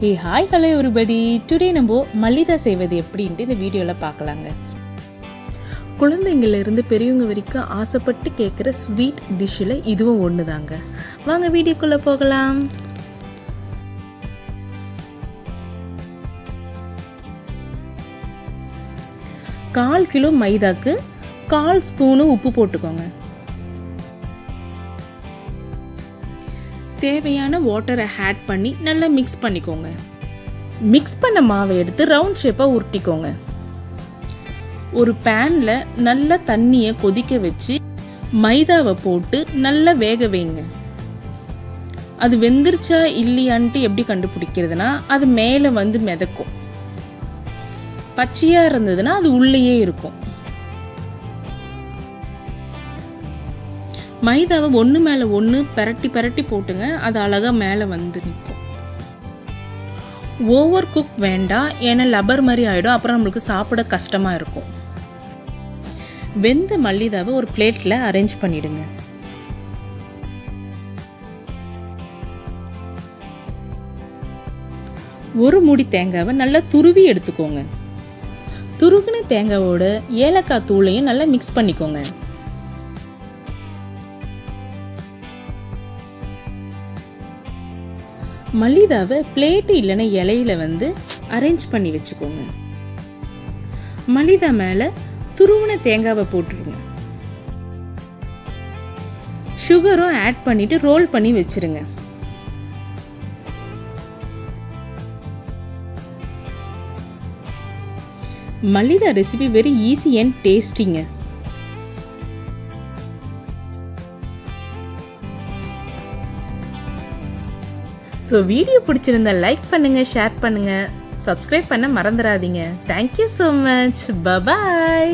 Hey, hi, hello everybody. Today நம்ம மல்லிதா செய்வது எப்படின்ட்டு இந்த வீடியோவில் பார்க்கலாங்க. குழந்தைங்கள்லேருந்து பெரியவங்க வரைக்கும் ஆசைப்பட்டு கேட்குற ஸ்வீட் டிஷ்ஷில் இதுவும் ஒன்று தாங்க. வாங்க வீடியோக்குள்ளே போகலாம். கால் கிலோ மைதாக்கு 1/4 ஸ்பூனு உப்பு போட்டுக்கோங்க. தேவையான வாட்டரை ஆட் பண்ணி நல்லா மிக்ஸ் பண்ணிக்கோங்க. மிக்ஸ் பண்ண மாவை எடுத்து ரவுண்ட் ஷேப்பாக உருட்டிக்கோங்க. ஒரு பேனில் நல்லா தண்ணியை கொதிக்க வச்சு மைதாவை போட்டு நல்லா வேக வைங்க. அது வெந்துருச்சா இல்லையான்ட்டு எப்படி கண்டுபிடிக்கிறதுனா, அது மேலே வந்து மிதக்கும். பச்சையாக இருந்ததுன்னா அது உள்ளேயே இருக்கும். மைதாவை ஒன்று மேலே ஒன்று பரட்டி போட்டுங்க. அது அழகாக மேலே வந்து நிற்கும். ஓவர் குக் வேண்டாம், ஏன்னா லப்பர் மாதிரி ஆகிடும். அப்புறம் நம்மளுக்கு சாப்பிட கஷ்டமாக இருக்கும். வெந்த மல்லிதாவை ஒரு பிளேட்டில் அரேஞ்ச் பண்ணிடுங்க. ஒரு மூடி தேங்காவை நல்லா துருவி எடுத்துக்கோங்க. துருவின தேங்காவோட ஏலக்காய் தூளையும் நல்லா மிக்ஸ் பண்ணிக்கோங்க. மல்லிதாவை பிளேட்டு இல்லைன்னா இலையில வந்து அரேஞ்ச் பண்ணி வச்சுக்கோங்க. மல்லிதா மேலே துருவின தேங்காவை போட்டுருங்க. சுகரும் ஆட் பண்ணிட்டு ரோல் பண்ணி வச்சிருங்க. மல்லிதா ரெசிபி வெரி ஈஸி அண்ட் டேஸ்டிங்க. ஸோ வீடியோ பிடிச்சிருந்தா லைக் பண்ணுங்கள், ஷேர் பண்ணுங்கள், சப்ஸ்கிரைப் பண்ண மறந்துடாதீங்க. Thank you so much. பபாய்.